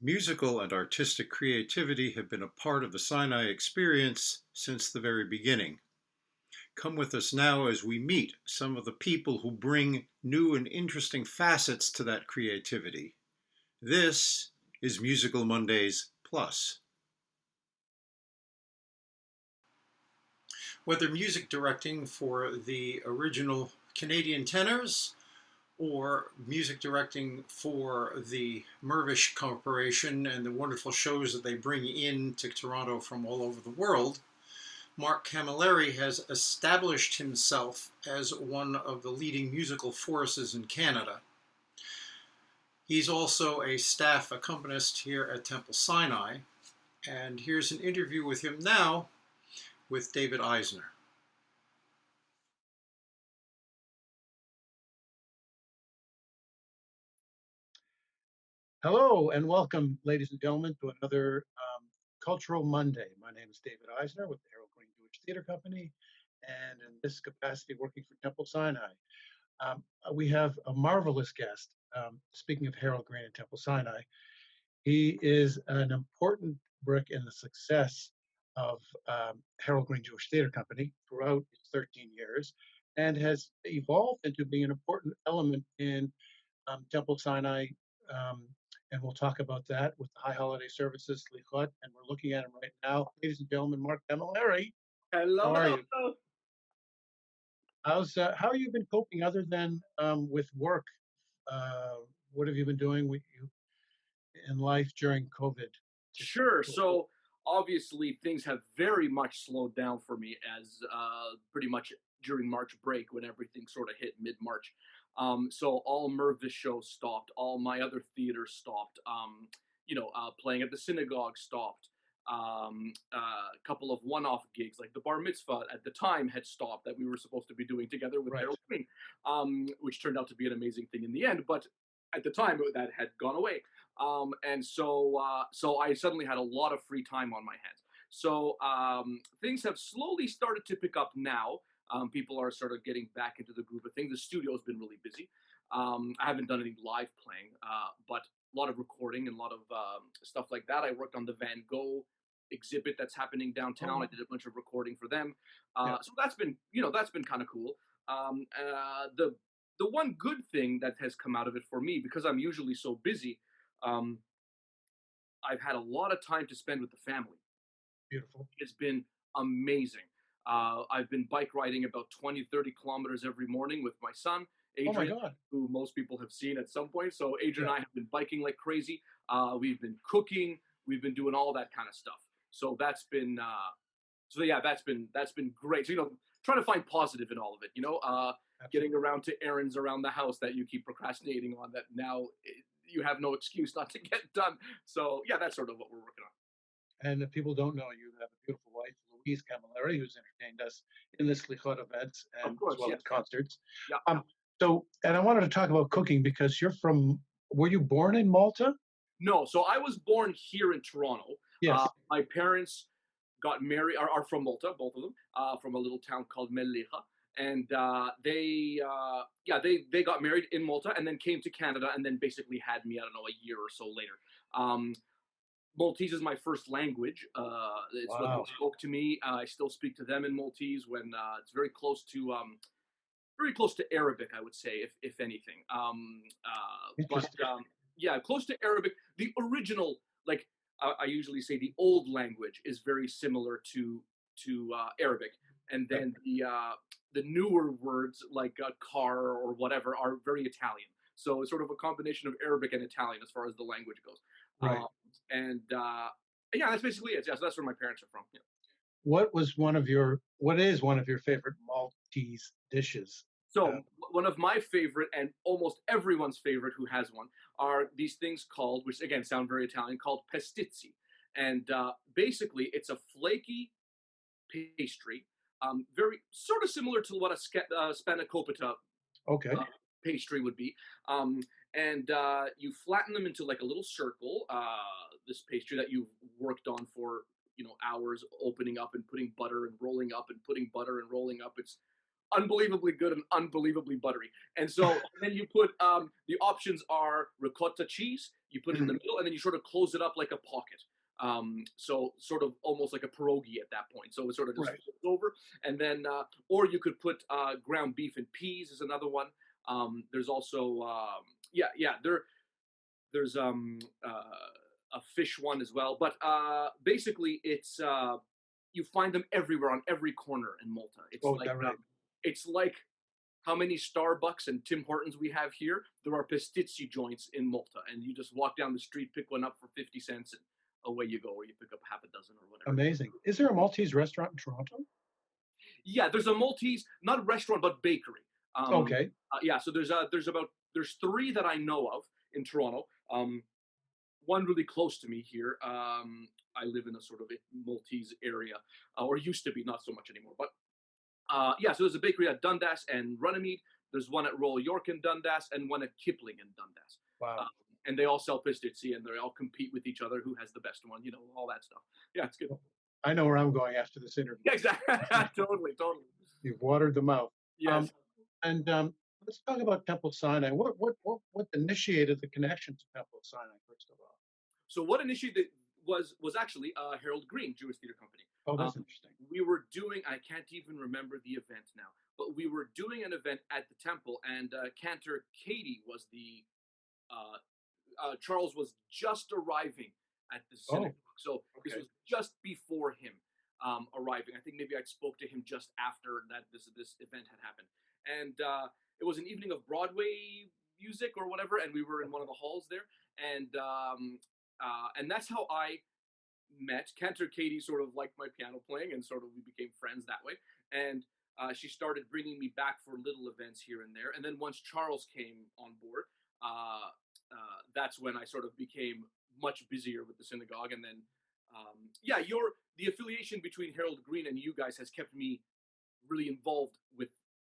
Musical and artistic creativity have been a part of the Sinai experience since the very beginning. Come with us now as we meet some of the people who bring new and interesting facets to that creativity. This is Musical Mondays Plus. Whether music directing for the original Canadian tenors or music directing for the Mirvish Corporation and the wonderful shows that they bring in to Toronto from all over the world, Mark Camilleri has established himself as one of the leading musical forces in Canada. He's also a staff accompanist here at Temple Sinai, and here's an interview with him now with David Eisner. Hello and welcome, ladies and gentlemen, to another Cultural Monday. My name is David Eisner with the Harold Green Jewish Theater Company, and in this capacity, working for Temple Sinai. We have a marvelous guest. Speaking of Harold Green and Temple Sinai, he is an important brick in the success of Harold Green Jewish Theater Company throughout its 13 years, and has evolved into being an important element in Temple Sinai, um, and we'll talk about that with the High Holiday Services, Slichot, and we're looking at him right now. Ladies and gentlemen, Mark Camilleri, Hello, how are you? hello. How have you been coping other than with work? Uh, what have you been doing with you in life during COVID? To, Sure. to, So obviously things have very much slowed down for me as pretty much during March break when everything sort of hit mid-March. So all Mervis shows stopped, all my other theaters stopped. Playing at the synagogue stopped. A couple of one-off gigs, like the bar mitzvah at the time had stopped that we were supposed to be doing together with right. Harold Green, which turned out to be an amazing thing in the end. But at the time, that had gone away. So I suddenly had a lot of free time on my hands. So things have slowly started to pick up now. People are sort of getting back into the groove of things. The studio's been really busy. I haven't done any live playing, but a lot of recording and a lot of stuff like that. I worked on the Van Gogh exhibit that's happening downtown. I Oh, did a bunch of recording for them. yeah. So that's been kind of cool. The one good thing that has come out of it for me, because I'm usually so busy, um, I've had a lot of time to spend with the family. Beautiful. It's been amazing. I've been bike riding about 20, 30 kilometers every morning with my son, Oh my Adrian, God. who most people have seen at some point. So Adrian Yeah. and I have been biking like crazy. We've been cooking. We've been doing all that kind of stuff. So that's been great. So trying to find positive in all of it. Getting Absolutely. around to errands around the house that you keep procrastinating on that now you have no excuse not to get done. So yeah, that's sort of what we're working on. And if people don't know, you have a beautiful wife, Louise Camilleri, who's entertained us in the Slichot events Of and as course, well yes, as concerts. yeah, yeah. Um, and I wanted to talk about cooking because were you born in Malta? No, so I was born here in Toronto. Yes. My parents got married, are from Malta, both of them, from a little town called Mellicha. And they got married in Malta and then came to Canada and then basically had me, I don't know, a year or so later. Um, Maltese is my first language. It's what they Wow. spoke to me. I still speak to them in Maltese when it's very close to Arabic, I would say, if anything. But Interesting. yeah, close to Arabic. The original, like I usually say, the old language is very similar to Arabic, and Yep. then the newer words like car or whatever are very Italian. So it's sort of a combination of Arabic and Italian as far as the language goes. Right. And yeah, that's basically it. Yeah, so that's where my parents are from. Yeah. What is one of your favorite Maltese dishes? Uh, So one of my favorite and almost everyone's favorite who has one are these things called, which again sound very Italian, called pastizzi. And basically, it's a flaky pastry, very sort of similar to what a spanakopita okay. uh, pastry would be. Um, and you flatten them into like a little circle. This pastry that you've worked on for hours, opening up and putting butter and rolling up and putting butter and rolling up. It's unbelievably good and unbelievably buttery. And so and then you put the options are ricotta cheese, you put it in the Mhm. middle, and then you sort of close it up like a pocket. So sort of almost like a pierogi at that point. So it sort of just Right. flips over, and then or you could put ground beef and peas is another one. There's also there's a fish one as well, but basically you find them everywhere on every corner in Malta. Oh, that right. It's like how many Starbucks and Tim Hortons we have here. There are pasticci joints in Malta, and you just walk down the street, pick one up for 50 cents, and away you go, or you pick up half a dozen or whatever. Amazing. Is there a Maltese restaurant in Toronto? Yeah, there's a Maltese, not a restaurant, but bakery. Okay. Yeah, so there's three that I know of in Toronto. One really close to me here. I live in a sort of a Maltese area, or used to be, not so much anymore. But yeah, so there's a bakery at Dundas and Runnymede. There's one at Royal York in Dundas, and one at Kipling in Dundas. Um, Wow. and they all sell pistizzi, and they all compete with each other. Who has the best one? All that stuff. Yeah, it's good. Well, I know where I'm going after this interview. Yeah, exactly. Totally, totally. You've watered the mouth. Yes. Um, and let's talk about Temple Sinai. What initiated the connection to Temple Sinai, first of all? So what initiated was actually Harold Green Jewish Theater Company. Oh, Um, that's interesting. we were doing, I can't even remember the event now, but we were doing an event at the temple, and Cantor Katie was the Charles was just arriving at the Oh, synagogue, so this okay. was just before him arriving. I think maybe I spoke to him just after that this event had happened, and it was an evening of Broadway music or whatever, and we were in one of the halls there, and that's how I met Cantor. Katie sort of liked my piano playing, and sort of we became friends that way, and. She started bringing me back for little events here and there, and then once Charles came on board, that's when I sort of became much busier with the synagogue. And then, yeah, the affiliation between Harold Green and you guys has kept me really involved with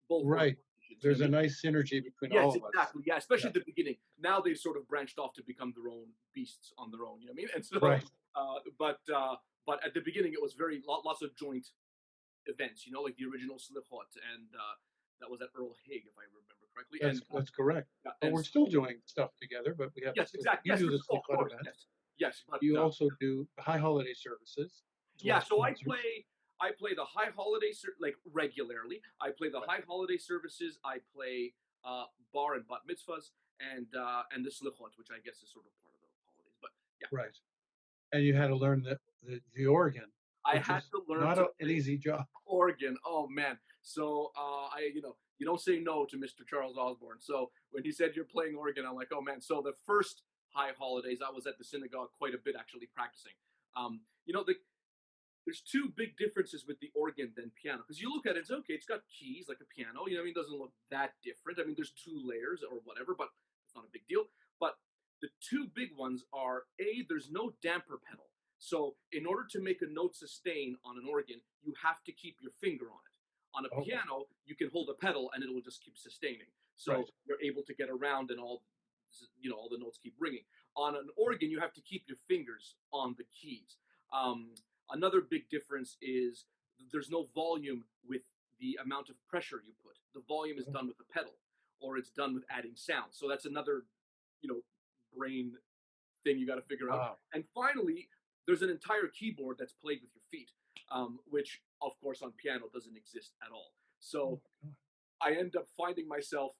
both Right. organizations. You know There's what I a mean? nice synergy between Yes, all of us. exactly. Yeah, especially Yeah. at the beginning. Now they've sort of branched off to become their own beasts on their own. You know what I mean? And so, Right. uh, but uh, but at the beginning, it was lots of joint events. Like the original Slichot, and that was at Earl Haig, if I remember correctly. And That's correct. yeah, But we're still doing stuff together, but we have yes, this. exactly. You Yes, do for the sure, of Slichot course. events. Yes, yes. But You also do high holiday services as well yeah, as so concerts. I play the high holiday like regularly. I play the Right. high holiday services. I play bar and bat mitzvahs, and the slichot, which I guess is sort of part of the holidays. But yeah, Right. And you had to learn the organ, I which had is to learn not to an play easy job. organ. Oh man. So you don't say no to Mr. Charles Osborne. So when he said you're playing organ, I'm like, oh man. So the first high holidays, I was at the synagogue quite a bit actually practicing. Um, you know, the there's two big differences with the organ than piano, because you look at it, it's okay, it's got keys like a piano, I mean, it doesn't look that different. I mean, there's two layers or whatever, but it's not a big deal. But the two big ones are, there's no damper pedal. So in order to make a note sustain on an organ, you have to keep your finger on it. On a Oh, piano, you can hold a pedal and it will just keep sustaining, so right. you're able to get around, and all the notes keep ringing. On an organ, you have to keep your fingers on the keys. um, Another big difference is there's no volume with the amount of pressure you put. The volume is Oh, done with the pedal, or it's done with adding sound. So that's another, you know, brain thing you got to figure out. wow. And finally, there's an entire keyboard that's played with your feet, which of course on piano doesn't exist at all. Oh So my God. I end up finding myself,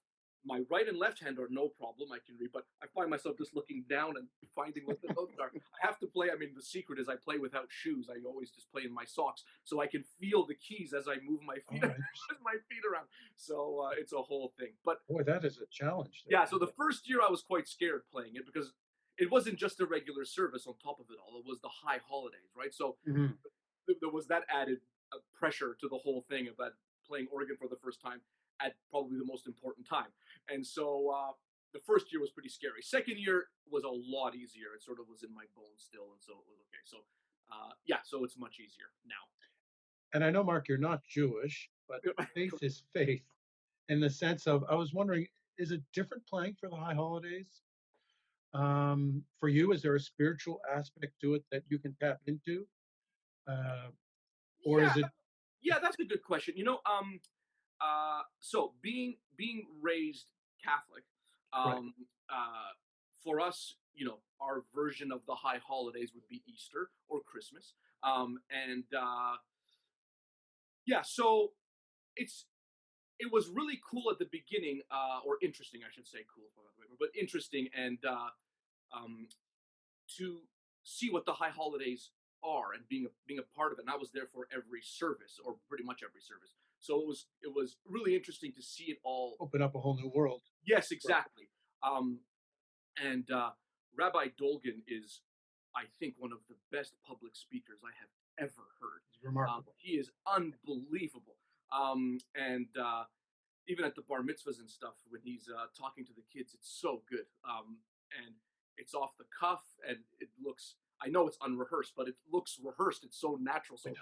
my right and left hand are no problem, I can read, but I find myself just looking down and finding what the notes are. I have to play. I mean, the secret is I play without shoes. I always just play in my socks, so I can feel the keys as I move my feet, Oh, interesting. my feet around. So it's a whole thing. But Boy, that is a challenge there. yeah, so the first year I was quite scared playing it, because it wasn't just a regular service on top of it all. It was the high holidays, right? So Mhm. there was that added pressure to the whole thing about playing organ for the first time at probably the most important time. And so the first year was pretty scary. Second year was a lot easier. It sort of was in my bones still, and so it was okay. So yeah, so it's much easier now. And I know, Mark, you're not Jewish, but faith is faith in the sense of, I was wondering, is it different playing for the high holidays? For you, is there a spiritual aspect to it that you can tap into? Uh, or Yeah, is it, yeah, that's a good question. So being raised Catholic, Right. um, for us, our version of the high holidays would be Easter or Christmas, and yeah, so it's it was really cool at the beginning, or interesting, I should say, cool, but interesting, and um, to see what the high holidays are and being a part of it. And I was there for every service, or pretty much every service. So it was really interesting to see it all. Open up a whole new world. Yes, Right. exactly. Um, and Rabbi Dolgan is, I think, one of the best public speakers I have ever heard. It's remarkable. He is unbelievable. And even at the bar mitzvahs and stuff, when he's talking to the kids, it's so good. And it's off the cuff, and it looks. I know it's unrehearsed, but it looks rehearsed. It's so natural. I So know.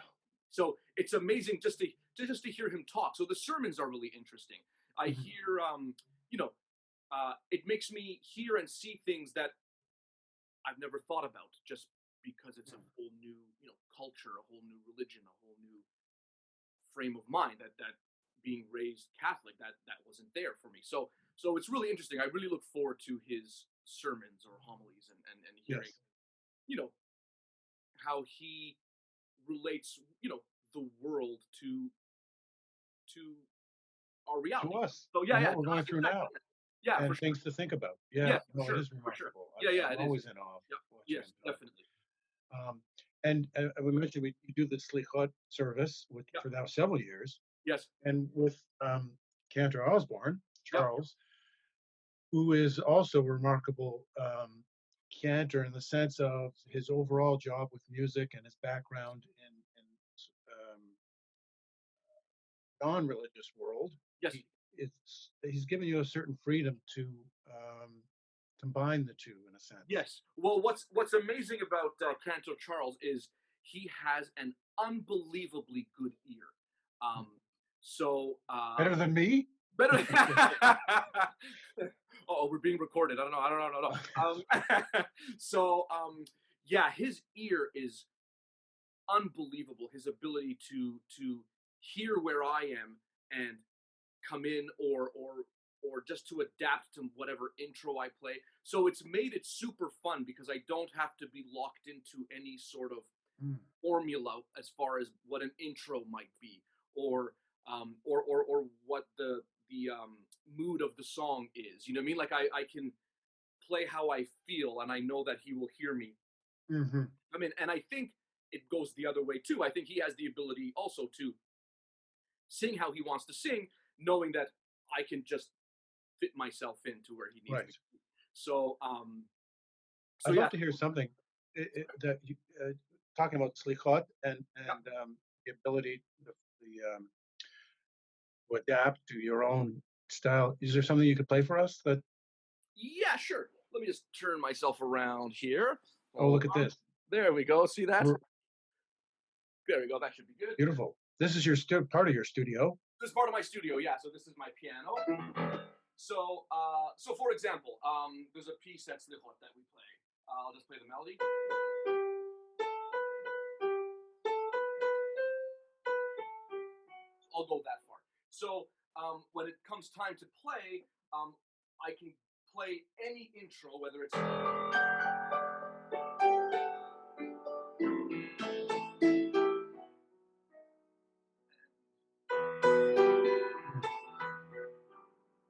so it's amazing just to hear him talk. So the sermons are really interesting. I Mhm. hear, you know, it makes me hear and see things that I've never thought about, just because it's a whole new, culture, a whole new religion, a whole new frame of mind that being raised Catholic, that wasn't there for me. So it's really interesting. I really look forward to his sermons or homilies, and hearing, Yes. you know, how he relates, the world to our To reality. us So yeah, and yeah, what to we're going us, through exactly. now Yeah, for and sure. things to think about. Yeah. Yeah, for No, it sure, is for sure. remarkable. Yeah, yeah, I'm it is. always in awe of Yep. watching Yes, him talk. definitely. Um, and we mentioned you do the slichot service Yeah. for now several years, Yes. and with Cantor Osborne, Yep. Charles, who is also a remarkable cantor in the sense of his overall job with music and his background in non-religious world. Yes. He's given you a certain freedom to um, combine the two in a sense. Yes. Well, what's amazing about Cantor Charles is he has an unbelievably good ear. Um, so Better than me. better. Oh, we're being recorded. I don't know. I don't know. No, so yeah, his ear is unbelievable. His ability to hear where I am and come in, or just to adapt to whatever intro I play. So it's made it super fun because I don't have to be locked into any sort of Mm. formula as far as what an intro might be, or what the mood of the song is. You know what I mean? Like I can play how I feel, and I know that he will hear me. Hmm. I mean, and I think it goes the other way too. I think he has the ability also to sing how he wants to sing, knowing that I can just fit myself into where he needs me. Right. So, so I'd yeah, love to hear something that you talking about slichot yeah, and the ability to adapt to your own style. Is there something you could play for us? That yeah, sure. Let me just turn myself around here. oh, Hold look at on. this. There we go. See that? We're There we go. That should be good. beautiful. This is your part of your studio. This is part of my studio. Yeah. So this is my piano. So for example, there's a piece that's Lichot that we play. I'll just play the melody. I'll go that far. So when it comes time to play, I can play any intro, whether it's Mhm.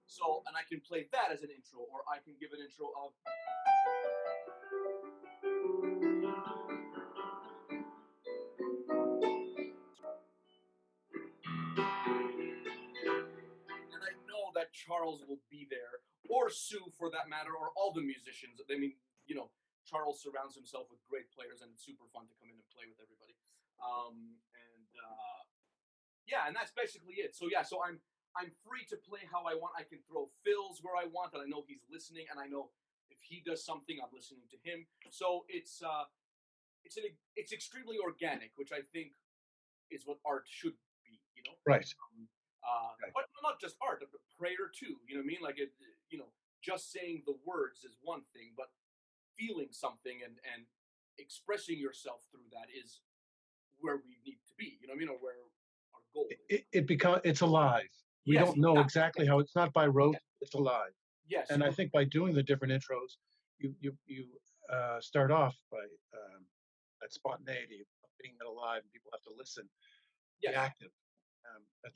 so, and I can play that as an intro, or I can give an intro of. And I know that Charles will be there, or Sue for that matter, or all the musicians. I mean, Charles surrounds himself with great players, and it's super fun to come in and play with everybody. And yeah, and that's basically it. So yeah, so I'm free to play how I want. I can throw fills where I want, and I know he's listening, and I know if he does something, I'm listening to him. So it's extremely organic, which I think is what art should be. Right. Right. But not just art, but prayer too. You know what I mean? Like just saying the words is one thing, but feeling something and expressing yourself through that is where we need to be. You know what I mean? Or where our goal is. It's alive. We Yes, don't know exactly. exactly how it's not by rote, Yes, it's alive. yes, And I think by doing the different intros, you start off by that spontaneity of being alive, and people have to listen, be yes. active.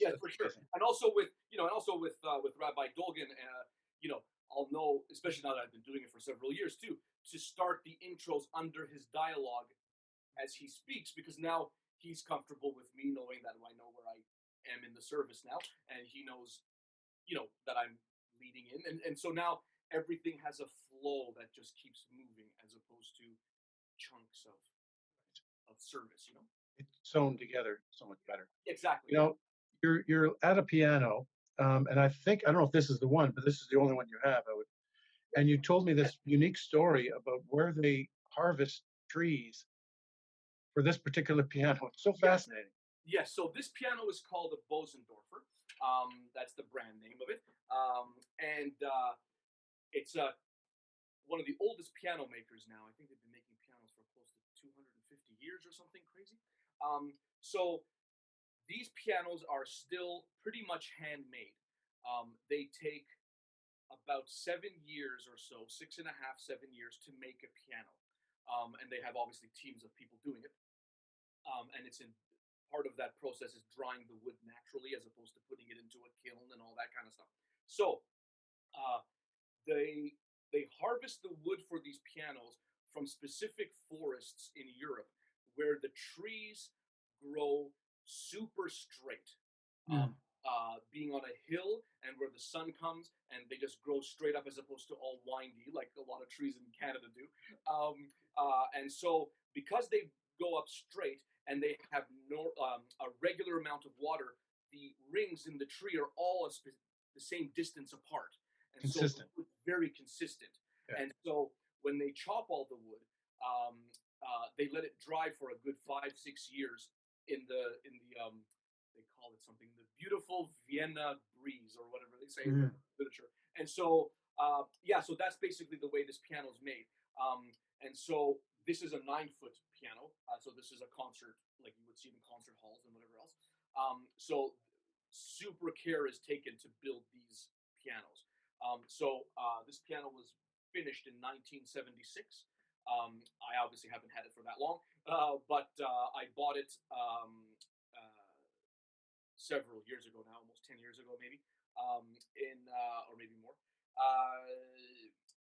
Yes, That's for sure. amazing. And also with and also with Rabbi Dolgan, you know, I'll know, especially now that I've been doing it for several years too, to start the intros under his dialogue as he speaks, because now he's comfortable with me knowing that I know where I am in the service now, and he knows, that I'm leading in, and so now everything has a flow that just keeps moving as opposed to chunks of service. It's sewn together so much better. Exactly. You Yeah. know, you're at a piano, and I don't know if this is the one, but this is the only one you have. I would, and you told me Yes. this unique story about where they harvest trees for this particular piano. It's so Yes. fascinating. Yes, so this piano is called a Bosendorfer. That's the brand name of it, and it's one of the oldest piano makers now. I think they've been making pianos for close to 250 years or something crazy. So these pianos are still pretty much handmade. They take about 7 years or so, 6.5, 7 years to make a piano, and they have obviously teams of people doing it. And it's in part of that process is drying the wood naturally as opposed to putting it into a kiln and all that kind of stuff. So uh, they they harvest the wood for these pianos from specific forests in Europe where the trees grow super straight. Mm. Being on a hill and where the sun comes and they just grow straight up as opposed to all windy like a lot of trees in Canada do. And so because they go up straight and they have a regular amount of water, the rings in the tree are all the same distance apart, and so Consistent. it's very consistent. Yeah. And so when they chop all the wood, they let it dry for a good 5, 6 years in the they call it something, the beautiful Vienna breeze or whatever they say in the Mm. literature. And so yeah, so that's basically the way this piano is made. And so this is a 9 foot piano. So this is a concert like you would see in concert halls and whatever else. So super care is taken to build these pianos. So this piano was finished in 1976. I obviously haven't had it for that long, but I bought it several years ago now, almost 10 years ago, maybe, in or maybe more.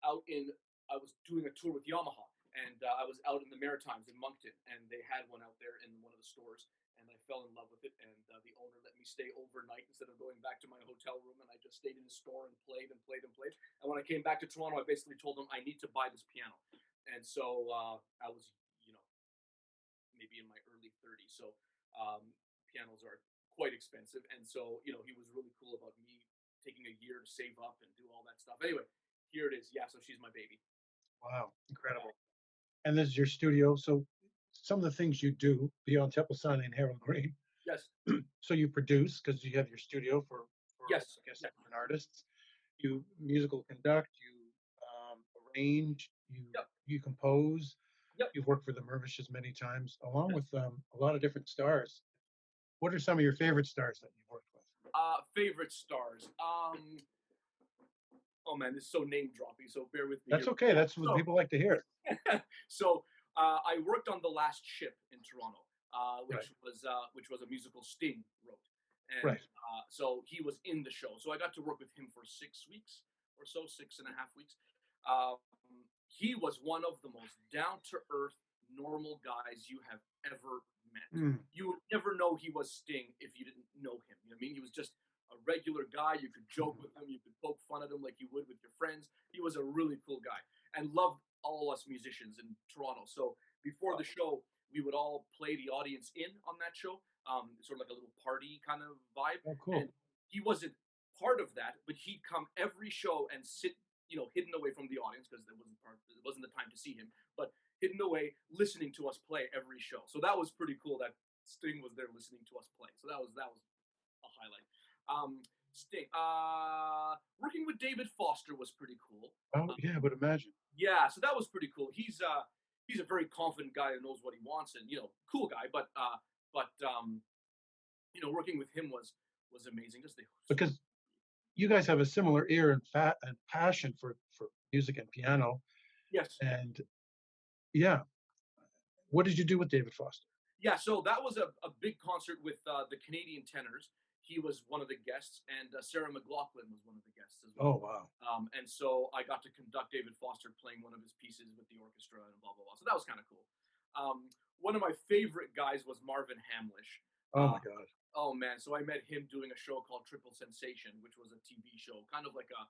Out in, I was doing a tour with Yamaha, and I was out in the Maritimes in Moncton, and they had one out there in one of the stores, and I fell in love with it. And the owner let me stay overnight instead of going back to my hotel room, and I just stayed in the store and played and played and played. And when I came back to Toronto, I basically told him I need to buy this piano, and so I was, maybe in my early 30s. So pianos are quite expensive, and so he was really cool about me taking a year to save up and do all that stuff. Anyway, here it is. Yeah, so she's my baby. Wow. Incredible. And this is your studio. So some of the things you do beyond Temple Sinai and Harold Green. Yes, So you produce because you have your studio for yes, I guess yes, different artists. You musical conduct. You arrange. yep, You compose. yep. You've worked for the Mervishes many times, along with a lot of different stars. What are some of your favorite stars that you've worked with? Favorite stars. Oh man, this is so name droppy. So bear with me That's here. okay. That's what So, people like to hear. so I worked on The Last Ship in Toronto, Right. which was a musical Sting wrote, and Right. so he was in the show. So I got to work with him for 6 weeks or so, 6.5 weeks. Um, he was one of the most down to earth, normal guys you have ever met. Mm. You would never know he was Sting if you didn't know him. You know what I mean? He was just a regular guy. You could joke with him, you could poke fun at him like you would with your friends. He was a really cool guy and loved all us musicians in Toronto. So before the show, we would all play the audience in on that show, sort of like a little party kind of vibe. Oh, And cool. he wasn't part of that, but he'd come every show and sit, hidden away from the audience because it wasn't the time to see him, but hidden away, listening to us play every show. So that was pretty cool. That Sting was there listening to us play. So that was a highlight. Sting. Working with David Foster was pretty cool. Oh, yeah, I would imagine. Yeah, so that was pretty cool. He's a very confident guy who knows what he wants, and cool guy. But working with him was was amazing. Just the Because you guys have a similar ear and and passion for music and piano. yes. And yeah, what did you do with David Foster? Yeah, so that was a big concert with the Canadian tenors. He was one of the guests, and Sarah McLachlan was one of the guests as well. Oh wow. And so I got to conduct David Foster playing one of his pieces with the orchestra and blah blah blah. So that was kind of cool. One of my favorite guys was Marvin Hamlish. Oh Uh, my God. oh man, so I met him doing a show called Triple Sensation, which was a TV show, kind of like a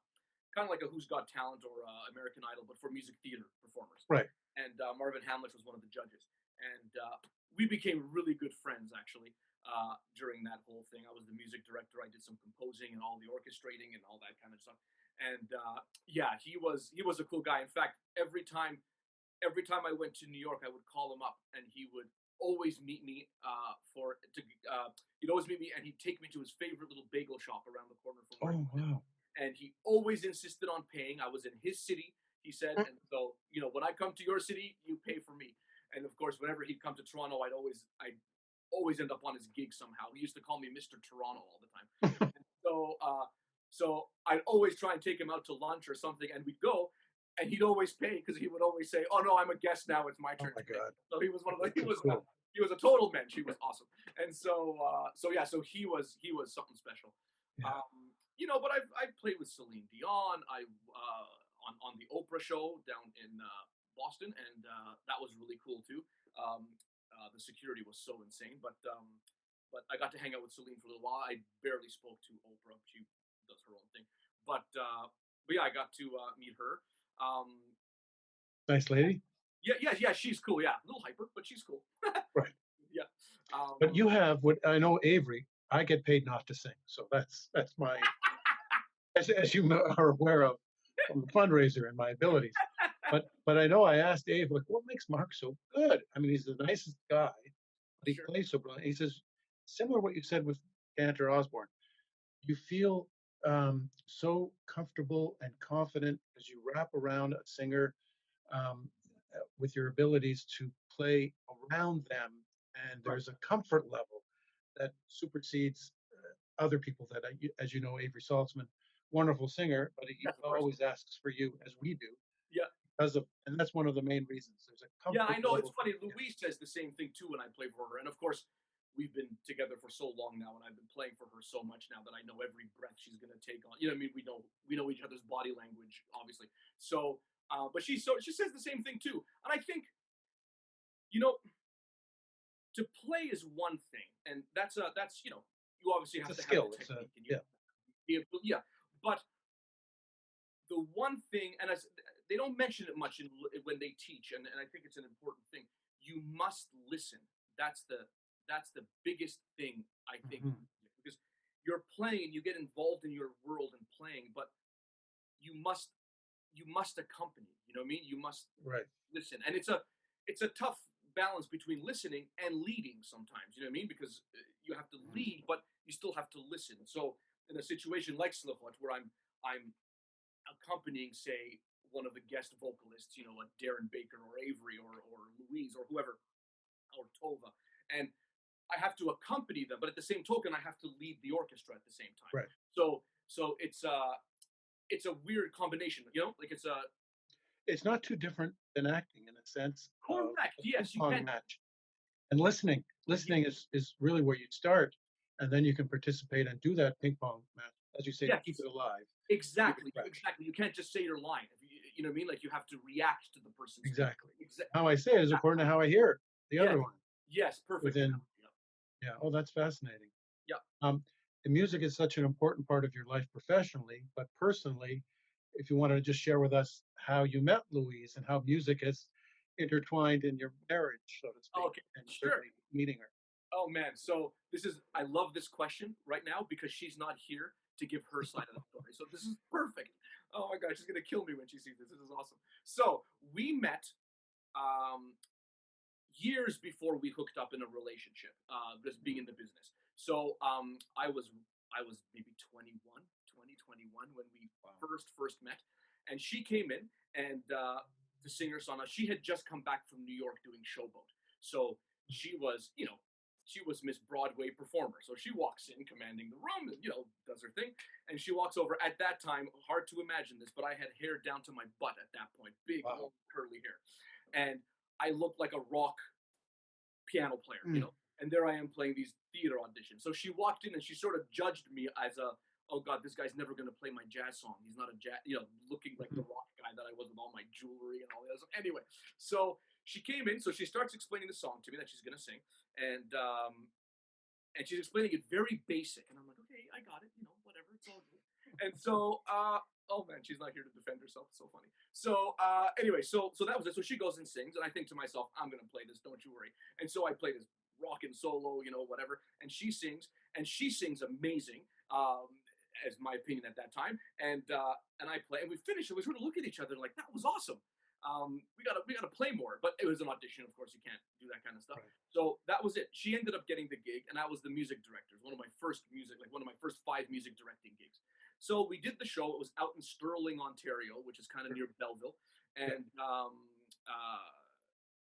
Who's Got Talent or American Idol, but for music theater performers. Right. And Marvin Hamlish was one of the judges, and we became really good friends actually during that whole thing. I was the music director. I did some composing and all the orchestrating and all that kind of stuff. And yeah, he was a cool guy. In fact, every time I went to New York, I would call him up, and he would always meet me he'd always meet me, and he'd take me to his favorite little bagel shop around the corner from where he Oh lived. wow. And he always insisted on paying. I was in his city, he said, and so when I come to your city, you pay for me. And of course, whenever he'd come to Toronto, I'd always end up on his gig somehow. He used to call me Mr. Toronto all the time. And so I'd always try and take him out to lunch or something, and we'd go, and he'd always pay because he would always say, "Oh no, I'm a guest now. It's my Oh turn my to pay." God. So he was one of the That's so cool. he was a total mensch. He was awesome, and so yeah, so he was something special. Yeah. But I've played with Celine Dion. I on the Oprah show down in Boston, and that was really cool too. The security was so insane, but I got to hang out with Celine for a little while. I barely spoke to Oprah; she does her own thing. But yeah, I got to meet her. Um, Nice lady. yeah, yeah, yeah. She's cool. Yeah, a little hyper, but she's cool. Right. Yeah. But Um, you have what I know, Avery. I get paid not to sing, so that's my as you are aware of from the fundraiser and my abilities. But I know I asked Dave, like, what makes Mark so good? I mean, he's the nicest guy, but he sure. plays so brilliant. He says, similar to what you said with Cantor Osborne, you feel so comfortable and confident as you wrap around a singer um, with your abilities to play around them, and Right. there's a comfort level that supersedes other people that, as you know, Avery Saltzman, wonderful singer, but he Yes, of course. always asks for you, as we do, Yeah. because of, and that's one of the main reasons. There's a Yeah, comfort I know. It's level. funny. Yeah, Louise says the same thing too when I play for her, and of course, we've been together for so long now, and I've been playing for her so much now that I know every breath she's going to take on. You know, what I mean, we know each other's body language, obviously. So, but she says the same thing too, and I think you know to play is one thing, and that's you obviously it's a have to have the skill. It's a technique and you yeah, be able, yeah, but the one thing, and as they don't mention it much when they teach, and I think it's an important thing. You must listen. That's the biggest thing I think mhm, because you're playing, you get involved in your world and playing, but you must you must accompany. You know what I mean? You must right. listen, and it's a tough balance between listening and leading sometimes. You know what I mean? Because you have to Mhm. lead, but you still have to listen. So in a situation like Slipknot, where I'm accompanying, say, one of the guest vocalists, a Darren Baker or Avery or Louise or whoever or Tova, and I have to accompany them, but at the same token, I have to lead the orchestra at the same time. Right. So it's a weird combination, like it's a It's not too different than acting in a sense of correct. a ping Yes, you pong can't. match. And listening, Yeah, listening is really where you start, and then you can participate and do that ping pong match, as you say, to keep yes, it alive, keep it exactly, fresh. exactly. You can't just say your line. You know what I mean? Like you have to react to the person speaking. Exactly. How I say it is Yeah, according to how I hear the yes, other line yes, perfect within. analogy. Yeah, Yeah. Oh, that's fascinating. yeah. Um, the music is such an important part of your life professionally, but personally, if you want to just share with us how you met Louise and how music has intertwined in your marriage, so to speak, Okay, and sure. certainly meeting her. Oh man, so I love this question right now because she's not here to give her side of the story. So this is perfect. Oh my god, she's gonna kill me when she sees this. This is awesome. So we met um, years before we hooked up in a relationship, just being in the business. So I was maybe 21, 2021 when we Wow. first met, and she came in and to sing her song. Now, she had just come back from New York doing Showboat, so she was she was Miss Broadway performer. So she walks in, commanding the room, and does her thing. And she walks over. At that time, hard to imagine this, but I had hair down to my butt at that point, big Wow. long curly hair, and I looked like a rock piano player, Mm. and there I am playing these theater auditions. So she walked in and she sort of judged me as oh God, this guy's never going to play my jazz song. He's not a jazz, looking like the Mhm. rock guy that I was with all my jewelry and all that stuff. Anyway, so she came in, so she starts explaining the song to me that she's going to sing, and she's explaining it very basic, and I'm like, okay, I got it, whatever, it's all good. And so, oh man, she's not here to defend herself. It's so funny. So, anyway, so that was it. So she goes and sings, and I think to myself, I'm gonna play this. Don't you worry. And so I play this rockin' solo, whatever. And she sings amazing. As my opinion at that time, and I play, and we finish, and we sort of look at each other like that was awesome. We gotta play more, but it was an audition. Of course, you can't do that kind of stuff. Right. So that was it. She ended up getting the gig, and I was the music director. It was one of my first 5 music directing gigs. So we did the show. It was out in Sterling, Ontario, which is kind of near Belleville, Yeah. and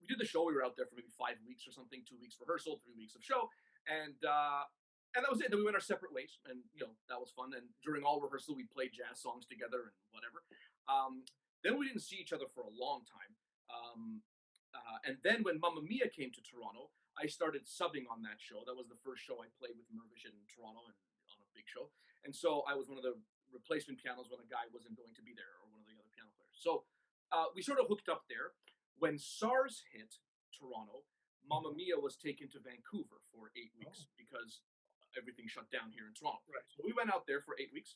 we did the show. We were out there for maybe 5 weeks or something, 2 weeks rehearsal, 3 weeks of show, and that was it. Then we went our separate ways, and that was fun. And during all rehearsal, we played jazz songs together and whatever. Um, then we didn't see each other for a long time. And then when Mamma Mia came to Toronto, I started subbing on that show. That was the first show I played with Mervish in Toronto and on a big show. And so I was one of the replacement pianos when a guy wasn't going to be there or one of the other piano players. So we sort of hooked up there. When SARS hit Toronto, Mamma Mia was taken to Vancouver for 8 weeks Oh, because everything shut down here in Toronto. right. So we went out there for 8 weeks,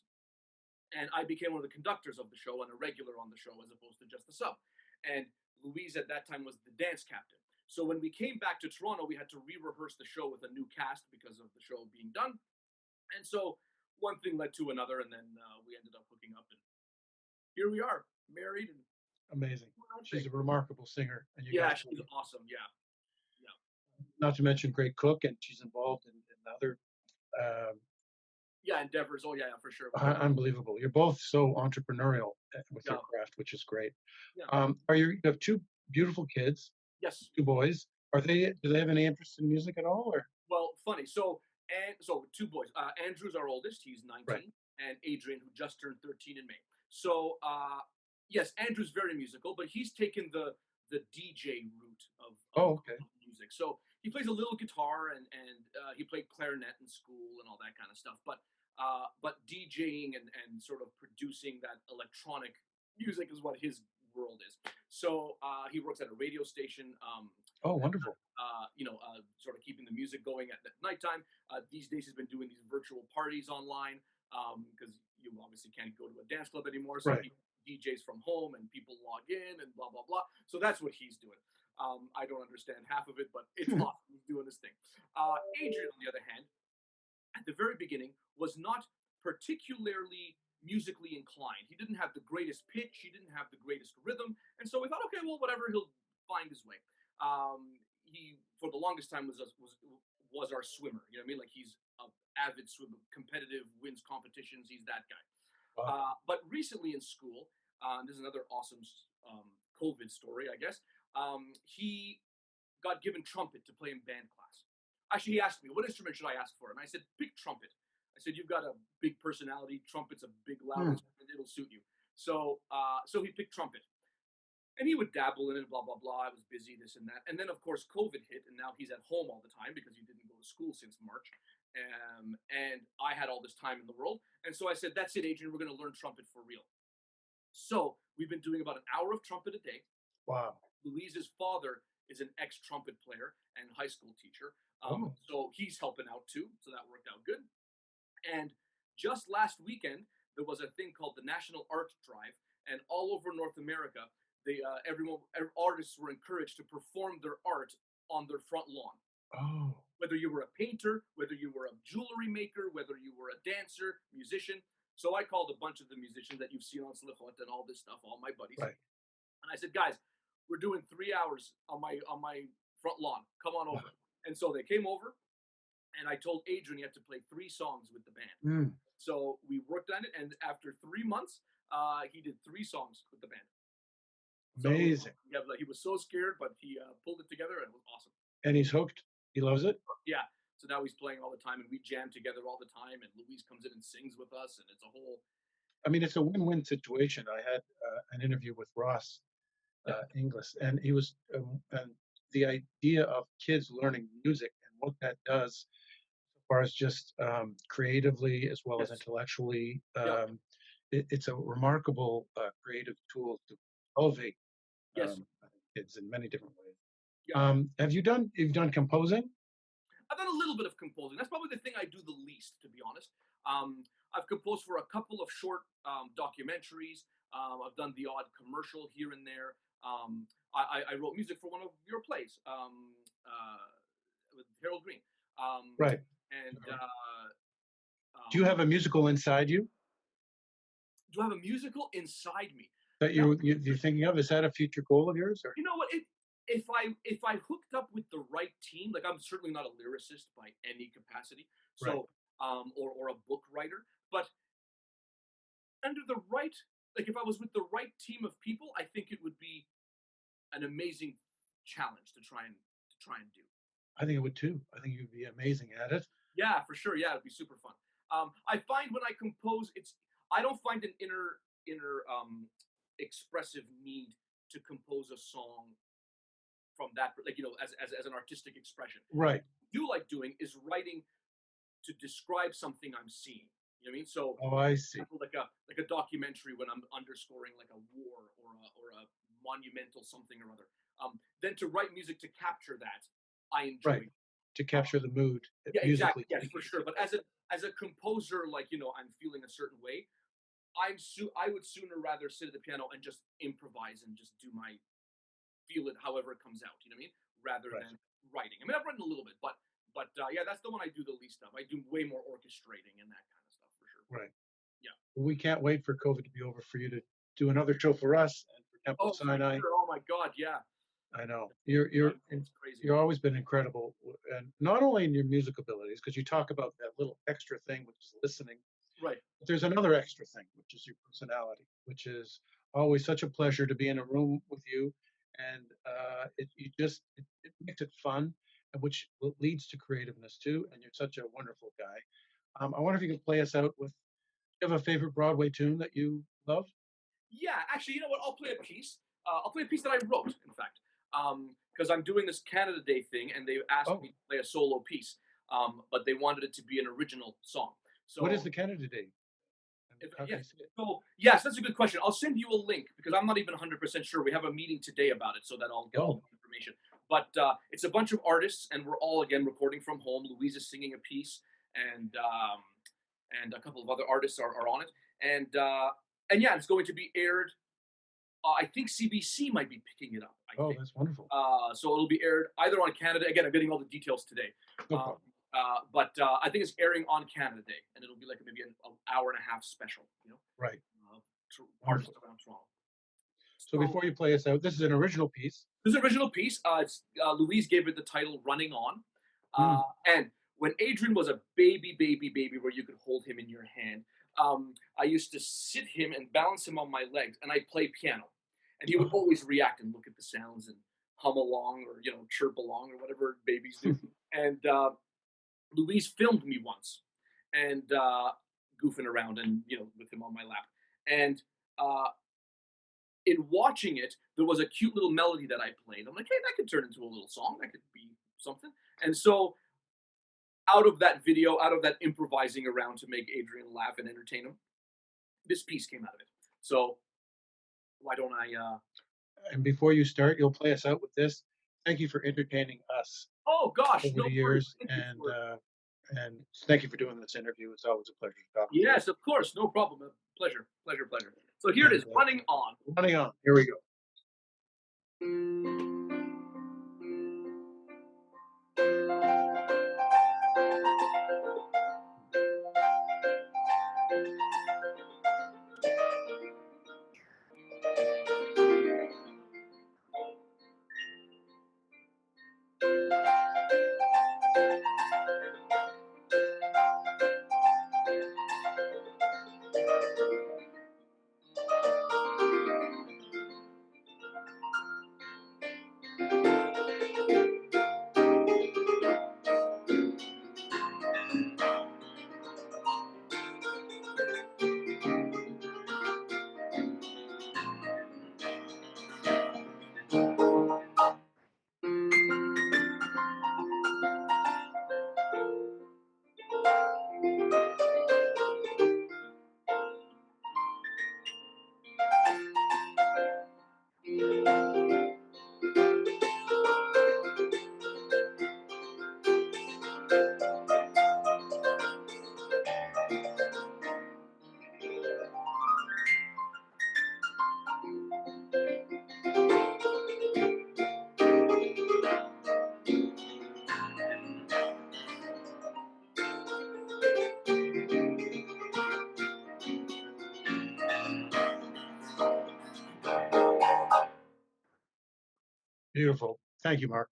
and I became one of the conductors of the show and a regular on the show as opposed to just the sub. And Louise at that time was the dance captain. So when we came back to Toronto, we had to re-rehearse the show with a new cast because of the show being done. And so one thing led to another, and then we ended up hooking up, and here we are, married and Amazing. doing our She's thing. a remarkable singer, and you Yeah, guys she's awesome. Yeah, yeah, not to mention great cook, and she's involved in other um, yeah. Endeavors. Oh yeah, for sure. With that. unbelievable. You're both so entrepreneurial with your Yeah, craft, which is great. yeah. You have two beautiful kids, Yes. two boys. Do they have any interest in music at all? Or Well, funny. So 2 boys. Andrew's our oldest. He's right? 19, and Adrian, who just turned 13 in May. So yes, Andrew's very musical, but he's taken the DJ route Oh, okay. of music. So he plays a little guitar, and he played clarinet in school and all that kind of stuff. But DJing and sort of producing that electronic music is what his world is. So he works at a radio station. Oh, wonderful. Sort of keeping the music going at nighttime. These days, he's been doing these virtual parties online because you obviously can't go to a dance club anymore. So Right. he DJs from home and people log in and blah, blah, blah. So that's what he's doing. I don't understand half of it, but it's awesome. He's doing his thing. Adrian, on the other hand, at the very beginning, was not particularly musically inclined. He didn't have the greatest pitch, he didn't have the greatest rhythm, and so we thought, okay, well, whatever, he'll find his way. He, for the longest time, was our swimmer. You know what I mean? Like he's an avid swimmer, competitive, wins competitions. He's that guy. Wow. But recently in school, this is another awesome COVID story, I guess. He got given trumpet to play in band class. Actually, he asked me, what instrument should I ask for? And I said, pick trumpet. I said, you've got a big personality. Trumpet's a big, loud Hmm. instrument. It'll suit you. So he picked trumpet. And he would dabble in it, blah, blah, blah. I was busy, this and that. And then, of course, COVID hit, and now he's at home all the time because he didn't go to school since March. And I had all this time in the world. And so I said, that's it, Adrian. We're going to learn trumpet for real. So we've been doing about an hour of trumpet a day. Wow. Louise's father is an ex trumpet player and high school teacher. Oh, So he's helping out too. So that worked out good. And just last weekend, there was a thing called the National Art Drive. And all over North America, artists were encouraged to perform their art on their front lawn. oh, Whether you were a painter, whether you were a jewelry maker, whether you were a dancer, musician. So I called a bunch of the musicians that you've seen on Slipknot and all this stuff, all my buddies, right. and I said, guys, we're doing 3 hours on my front lawn. Come on Wow. over. And so they came over, and I told Adrian he had to play 3 songs with the band. Mm, So we worked on it, and after 3 months, he did 3 songs with the band. So amazing. yeah, like, he was so scared, but he pulled it together, and it was awesome. And he's hooked. He loves it. Yeah. So now he's playing all the time, and we jam together all the time. And Louise comes in and sings with us, and it's a whole I mean, it's a win-win situation. I had an interview with Ross yeah, Inglis, and and the idea of kids learning music and what that does, as far as just creatively as well as yes, intellectually, yeah, it's a remarkable creative tool to elevate yes, I think kids in many different ways. yeah. You've done composing? I've done a little bit of composing. That's probably the thing I do the least, to be honest. I've composed for a couple of short documentaries. I've done the odd commercial here and there. I wrote music for one of your plays with Harold Green. Um, Right. and Do you have a musical inside you do I have a musical inside me? that you're thinking of? Is that a future goal of yours? Or You know what? If I hooked up with the right team, like I'm certainly not a lyricist by any capacity, right, so or a book writer, but under the right, like if I was with the right team of people, I think it would be an amazing challenge to try and do. I think it would too. I think you'd be amazing at it. Yeah, for sure. Yeah, it'd be super fun. I find when I compose, it's I don't find an inner expressive need to compose a song from that, like as an artistic expression. Right. Do like doing is writing to describe something I'm seeing. You know what I mean? So Oh, I see. like a documentary when I'm underscoring like a war or a monumental something or other. Then to write music to capture that, I Right. enjoy. To Uh, capture the mood, yeah, exactly. musically Yes, for speaking, sure. to But capture. as a composer, like I'm feeling a certain way. I would sooner rather sit at the piano and just improvise and just do my feel it however it comes out. You know what I mean? Rather Right. than writing. I mean, I've written a little bit, but yeah, that's the one I do the least of. I do way more orchestrating and that kind of stuff for sure. Right. Yeah. Well, we can't wait for COVID to be over for you to do another show for us and for Temple Oh, for Sinai. sure. Oh my God. Yeah. I know Yeah. It's crazy. you're always been incredible, and not only in your music abilities, because you talk about that little extra thing, which is listening. Right. But there's another extra thing, which is your personality, which is always such a pleasure to be in a room with you, and it makes it fun, and which leads to creativeness too. And you're such a wonderful guy. I wonder if you could play us out with. Do you have a favorite Broadway tune that you love? Yeah. Actually, you know what? I'll play a piece. I'll play a piece that I wrote, in fact, because I'm doing this Canada Day thing, and they asked me Oh, to play a solo piece, but they wanted it to be an original song. what is So the Canada Day? And how can I yes. see it? So yes, that's a good question. I'll send you a link because I'm not even 100% sure. We have a meeting today about it, so that I'll get all Oh, the information. But it's a bunch of artists, and we're all again recording from home. Louise is singing a piece, and and a couple of other artists are on it, and yeah, it's going to be aired. I think CBC might be picking it up. I oh, think. that's wonderful. So it'll be aired either on Canada. Again, I'm getting all the details today. No Um, problem. but I think it's airing on Canada Day, and it'll be like maybe an hour and a half special. Right, Uh, artists wonderful. around Toronto. So So before you play us out, this is an original piece. this original piece, Louise gave it the title "Running On," Hmm. and when Adrian was a baby, where you could hold him in your hand, I used to sit him and balance him on my legs, and I'd play piano, and he would always react and look at the sounds and hum along or chirp along or whatever babies do. And Louise filmed me once, and goofing around and with him on my lap, and uh, in watching it, there was a cute little melody that I played. I'm like, hey, that could turn into a little song. That could be something. And so, out of that video, out of that improvising around to make Adrian laugh and entertain him, this piece came out of it. So, why don't I? And before you start, you'll play us out with this. Thank you for entertaining us Oh gosh, over no the worries. years, Thank you for. and thank you for doing this interview. It's always a pleasure to talk to you. Yes, of course, no problem. Pleasure, pleasure, pleasure. So here it And is, running on. running on. Here we go. Beautiful. Thank you, Mark.